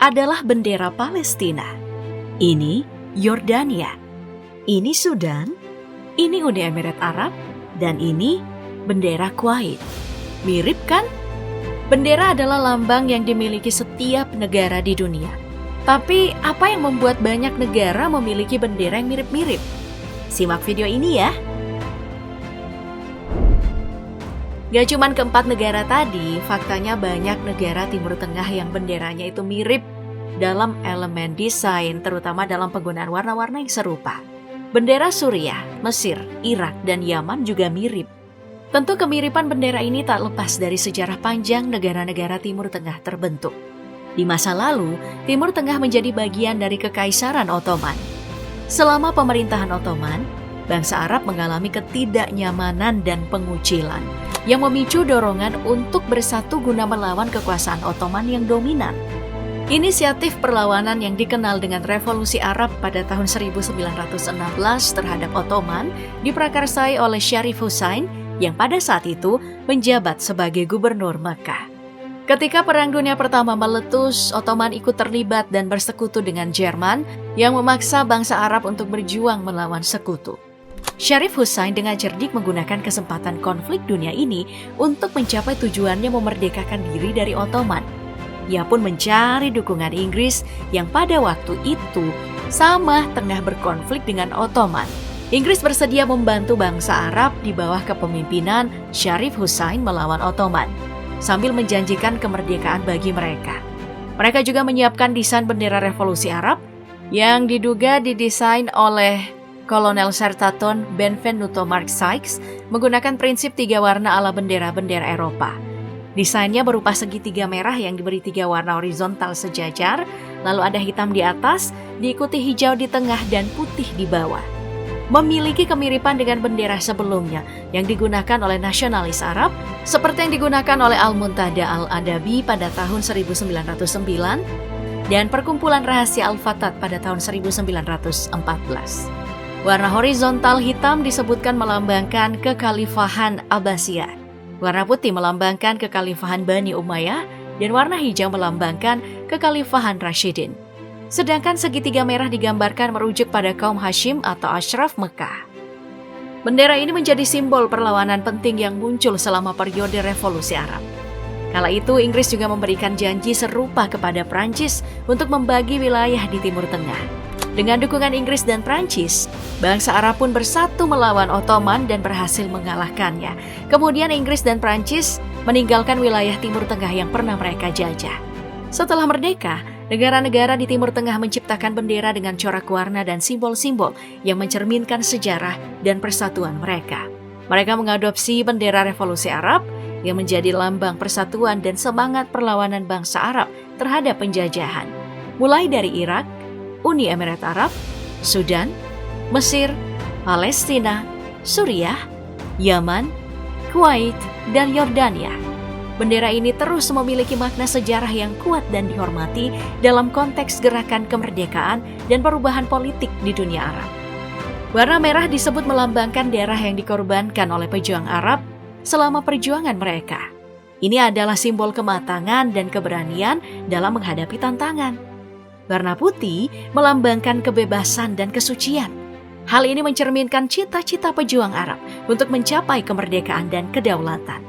adalah bendera Palestina. Ini Yordania. Ini Sudan. Ini Uni Emirat Arab. Dan ini bendera Kuwait. Mirip kan? Bendera adalah lambang yang dimiliki setiap negara di dunia. Tapi apa yang membuat banyak negara memiliki bendera yang mirip-mirip? Simak video ini ya. Gak cuman keempat negara tadi, faktanya banyak negara Timur Tengah yang benderanya itu mirip dalam elemen desain, terutama dalam penggunaan warna-warna yang serupa. Bendera Suriah, Mesir, Irak, dan Yaman juga mirip. Tentu kemiripan bendera ini tak lepas dari sejarah panjang negara-negara Timur Tengah terbentuk. Di masa lalu, Timur Tengah menjadi bagian dari Kekaisaran Ottoman. Selama pemerintahan Ottoman, bangsa Arab mengalami ketidaknyamanan dan pengucilan yang memicu dorongan untuk bersatu guna melawan kekuasaan Ottoman yang dominan. Inisiatif perlawanan yang dikenal dengan Revolusi Arab pada tahun 1916 terhadap Ottoman diprakarsai oleh Syarif Hussain yang pada saat itu menjabat sebagai gubernur Mekah. Ketika Perang Dunia Pertama meletus, Ottoman ikut terlibat dan bersekutu dengan Jerman yang memaksa bangsa Arab untuk berjuang melawan sekutu. Syarif Hussain dengan cerdik menggunakan kesempatan konflik dunia ini untuk mencapai tujuannya memerdekakan diri dari Ottoman. Ia pun mencari dukungan Inggris yang pada waktu itu sama tengah berkonflik dengan Ottoman. Inggris bersedia membantu bangsa Arab di bawah kepemimpinan Syarif Hussain melawan Ottoman, sambil menjanjikan kemerdekaan bagi mereka. Mereka juga menyiapkan desain bendera Revolusi Arab yang diduga didesain oleh Kolonel Sertaton Benvenuto Marx menggunakan prinsip 3 warna ala bendera-bendera Eropa. Desainnya berupa segitiga merah yang diberi 3 warna horizontal sejajar, lalu ada hitam di atas, diikuti hijau di tengah dan putih di bawah. Memiliki kemiripan dengan bendera sebelumnya yang digunakan oleh nasionalis Arab, seperti yang digunakan oleh Al-Muntada Al-Adabi pada tahun 1909 dan Perkumpulan Rahasia Al-Fatat pada tahun 1914. Warna horizontal hitam disebutkan melambangkan kekhalifahan Abbasiyah. Warna putih melambangkan kekhalifahan Bani Umayyah dan warna hijau melambangkan kekhalifahan Rashidin. Sedangkan segitiga merah digambarkan merujuk pada kaum Hashim atau Ashraf Mekah. Bendera ini menjadi simbol perlawanan penting yang muncul selama periode Revolusi Arab. Kala itu Inggris juga memberikan janji serupa kepada Prancis untuk membagi wilayah di Timur Tengah. Dengan dukungan Inggris dan Prancis, bangsa Arab pun bersatu melawan Ottoman dan berhasil mengalahkannya. Kemudian Inggris dan Prancis meninggalkan wilayah Timur Tengah yang pernah mereka jajah. Setelah merdeka, negara-negara di Timur Tengah menciptakan bendera dengan corak warna dan simbol-simbol yang mencerminkan sejarah dan persatuan mereka. Mereka mengadopsi bendera Revolusi Arab yang menjadi lambang persatuan dan semangat perlawanan bangsa Arab terhadap penjajahan. Mulai dari Irak, Uni Emirat Arab, Sudan, Mesir, Palestina, Suriah, Yaman, Kuwait, dan Yordania. Bendera ini terus memiliki makna sejarah yang kuat dan dihormati dalam konteks gerakan kemerdekaan dan perubahan politik di dunia Arab. Warna merah disebut melambangkan darah yang dikorbankan oleh pejuang Arab selama perjuangan mereka. Ini adalah simbol kematangan dan keberanian dalam menghadapi tantangan. Warna putih melambangkan kebebasan dan kesucian. Hal ini mencerminkan cita-cita pejuang Arab untuk mencapai kemerdekaan dan kedaulatan.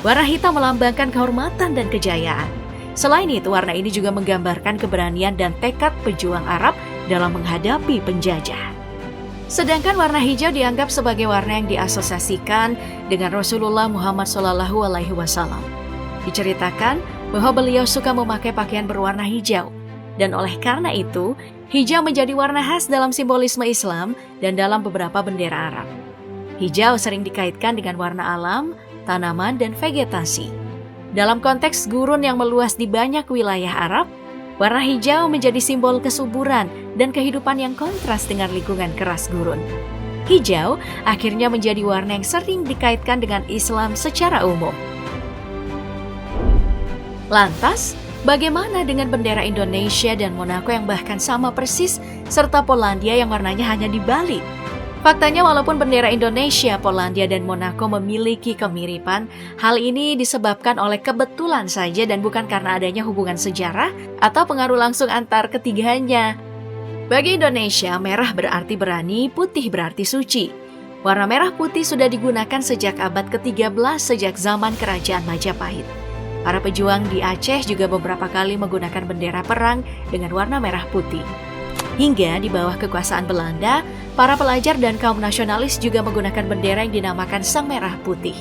Warna hitam melambangkan kehormatan dan kejayaan. Selain itu, warna ini juga menggambarkan keberanian dan tekad pejuang Arab dalam menghadapi penjajah. Sedangkan warna hijau dianggap sebagai warna yang diasosiasikan dengan Rasulullah Muhammad SAW. Diceritakan bahwa beliau suka memakai pakaian berwarna hijau. Dan oleh karena itu, hijau menjadi warna khas dalam simbolisme Islam dan dalam beberapa bendera Arab. Hijau sering dikaitkan dengan warna alam, tanaman, dan vegetasi. Dalam konteks gurun yang meluas di banyak wilayah Arab, warna hijau menjadi simbol kesuburan dan kehidupan yang kontras dengan lingkungan keras gurun. Hijau akhirnya menjadi warna yang sering dikaitkan dengan Islam secara umum. Lantas, bagaimana dengan bendera Indonesia dan Monaco yang bahkan sama persis, serta Polandia yang warnanya hanya dibalik? Faktanya walaupun bendera Indonesia, Polandia, dan Monaco memiliki kemiripan, hal ini disebabkan oleh kebetulan saja dan bukan karena adanya hubungan sejarah atau pengaruh langsung antar ketiganya. Bagi Indonesia, merah berarti berani, putih berarti suci. Warna merah putih sudah digunakan sejak abad ke-13 sejak zaman Kerajaan Majapahit. Para pejuang di Aceh juga beberapa kali menggunakan bendera perang dengan warna merah putih. Hingga di bawah kekuasaan Belanda, para pelajar dan kaum nasionalis juga menggunakan bendera yang dinamakan Sang Merah Putih.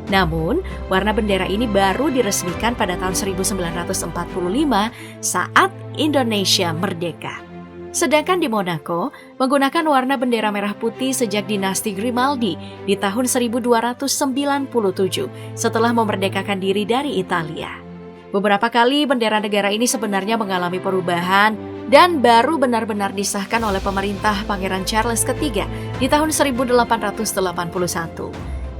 Namun, warna bendera ini baru diresmikan pada tahun 1945 saat Indonesia merdeka. Sedangkan di Monaco, menggunakan warna bendera merah putih sejak dinasti Grimaldi di tahun 1297 setelah memerdekakan diri dari Italia. Beberapa kali bendera negara ini sebenarnya mengalami perubahan dan baru benar-benar disahkan oleh pemerintah Pangeran Charles III di tahun 1881.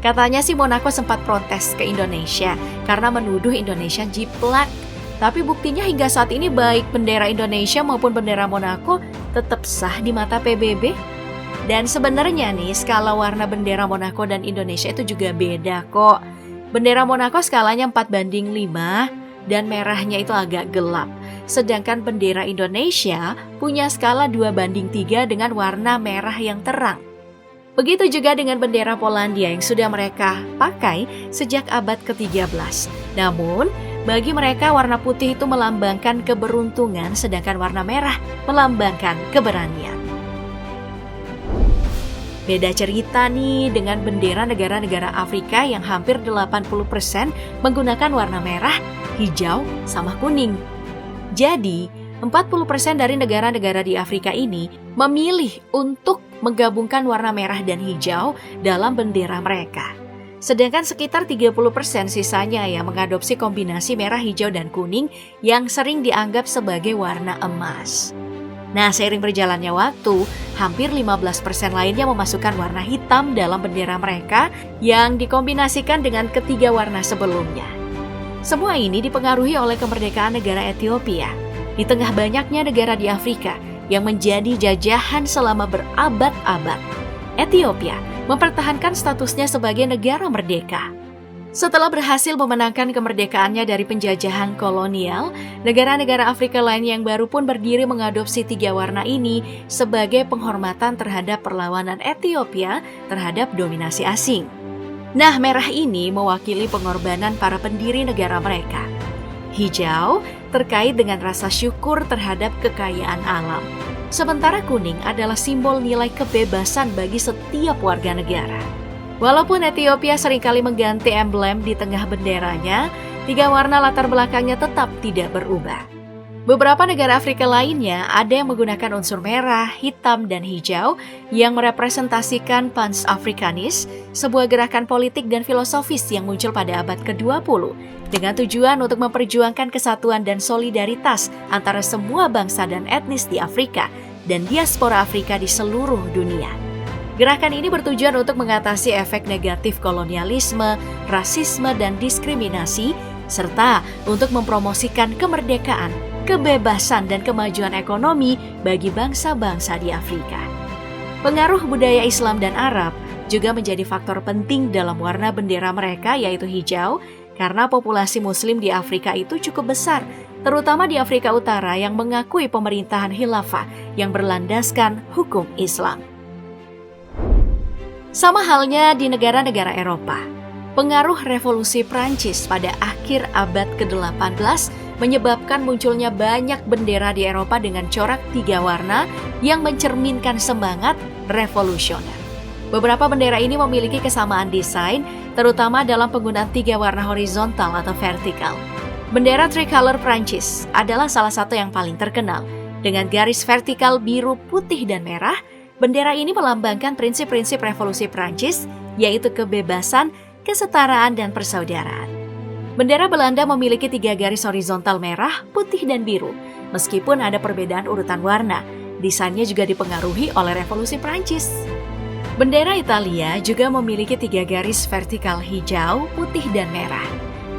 Katanya sih Monaco sempat protes ke Indonesia karena menuduh Indonesia jiplak. Tapi buktinya hingga saat ini baik bendera Indonesia maupun bendera Monaco tetap sah di mata PBB. Dan sebenarnya nih skala warna bendera Monaco dan Indonesia itu juga beda kok. Bendera Monaco skalanya 4:5 dan merahnya itu agak gelap. Sedangkan bendera Indonesia punya skala 2:3 dengan warna merah yang terang. Begitu juga dengan bendera Polandia yang sudah mereka pakai sejak abad ke-13. Namun, bagi mereka warna putih itu melambangkan keberuntungan, sedangkan warna merah melambangkan keberanian. Beda cerita nih dengan bendera negara-negara Afrika yang hampir 80% menggunakan warna merah, hijau, sama kuning. Jadi, 40% dari negara-negara di Afrika ini memilih untuk menggabungkan warna merah dan hijau dalam bendera mereka. Sedangkan sekitar 30% sisanya yang mengadopsi kombinasi merah, hijau, dan kuning yang sering dianggap sebagai warna emas. Nah, seiring berjalannya waktu, hampir 15% lainnya memasukkan warna hitam dalam bendera mereka yang dikombinasikan dengan ketiga warna sebelumnya. Semua ini dipengaruhi oleh kemerdekaan negara Ethiopia. Di tengah banyaknya negara di Afrika yang menjadi jajahan selama berabad-abad, Ethiopia mempertahankan statusnya sebagai negara merdeka. Setelah berhasil memenangkan kemerdekaannya dari penjajahan kolonial, negara-negara Afrika lain yang baru pun berdiri mengadopsi tiga warna ini sebagai penghormatan terhadap perlawanan Ethiopia terhadap dominasi asing. Nah, merah ini mewakili pengorbanan para pendiri negara mereka. Hijau terkait dengan rasa syukur terhadap kekayaan alam. Sementara kuning adalah simbol nilai kebebasan bagi setiap warga negara. Walaupun Ethiopia seringkali mengganti emblem di tengah benderanya, tiga warna latar belakangnya tetap tidak berubah. Beberapa negara Afrika lainnya ada yang menggunakan unsur merah, hitam, dan hijau yang merepresentasikan Pan-Afrikanis, sebuah gerakan politik dan filosofis yang muncul pada abad ke-20 dengan tujuan untuk memperjuangkan kesatuan dan solidaritas antara semua bangsa dan etnis di Afrika dan diaspora Afrika di seluruh dunia. Gerakan ini bertujuan untuk mengatasi efek negatif kolonialisme, rasisme, dan diskriminasi, serta untuk mempromosikan kemerdekaan, kebebasan, dan kemajuan ekonomi bagi bangsa-bangsa di Afrika. Pengaruh budaya Islam dan Arab juga menjadi faktor penting dalam warna bendera mereka, yaitu hijau, karena populasi Muslim di Afrika itu cukup besar, terutama di Afrika Utara yang mengakui pemerintahan khilafah yang berlandaskan hukum Islam. Sama halnya di negara-negara Eropa, pengaruh revolusi Prancis pada akhir abad ke-18 menyebabkan munculnya banyak bendera di Eropa dengan corak tiga warna yang mencerminkan semangat revolusioner. Beberapa bendera ini memiliki kesamaan desain, terutama dalam penggunaan tiga warna horizontal atau vertikal. Bendera tricolor Prancis adalah salah satu yang paling terkenal. Dengan garis vertikal biru, putih, dan merah, bendera ini melambangkan prinsip-prinsip revolusi Prancis, yaitu kebebasan, kesetaraan, dan persaudaraan. Bendera Belanda memiliki tiga garis horizontal merah, putih, dan biru. Meskipun ada perbedaan urutan warna, desainnya juga dipengaruhi oleh revolusi Prancis. Bendera Italia juga memiliki tiga garis vertikal hijau, putih, dan merah.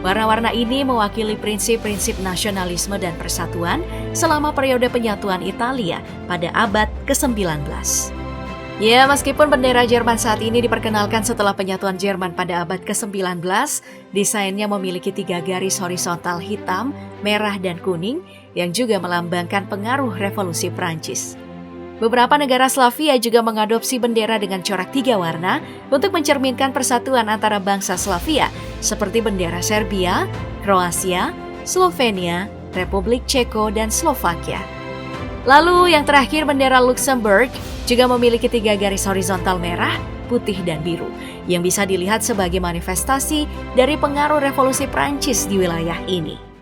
Warna-warna ini mewakili prinsip-prinsip nasionalisme dan persatuan selama periode penyatuan Italia pada abad ke-19. Ya, meskipun bendera Jerman saat ini diperkenalkan setelah penyatuan Jerman pada abad ke-19, desainnya memiliki 3 garis horizontal hitam, merah, dan kuning yang juga melambangkan pengaruh revolusi Prancis. Beberapa negara Slavia juga mengadopsi bendera dengan corak 3 warna untuk mencerminkan persatuan antara bangsa Slavia seperti bendera Serbia, Kroasia, Slovenia, Republik Ceko, dan Slovakia. Lalu yang terakhir bendera Luxembourg juga memiliki 3 garis horizontal merah, putih, dan biru yang bisa dilihat sebagai manifestasi dari pengaruh revolusi Prancis di wilayah ini.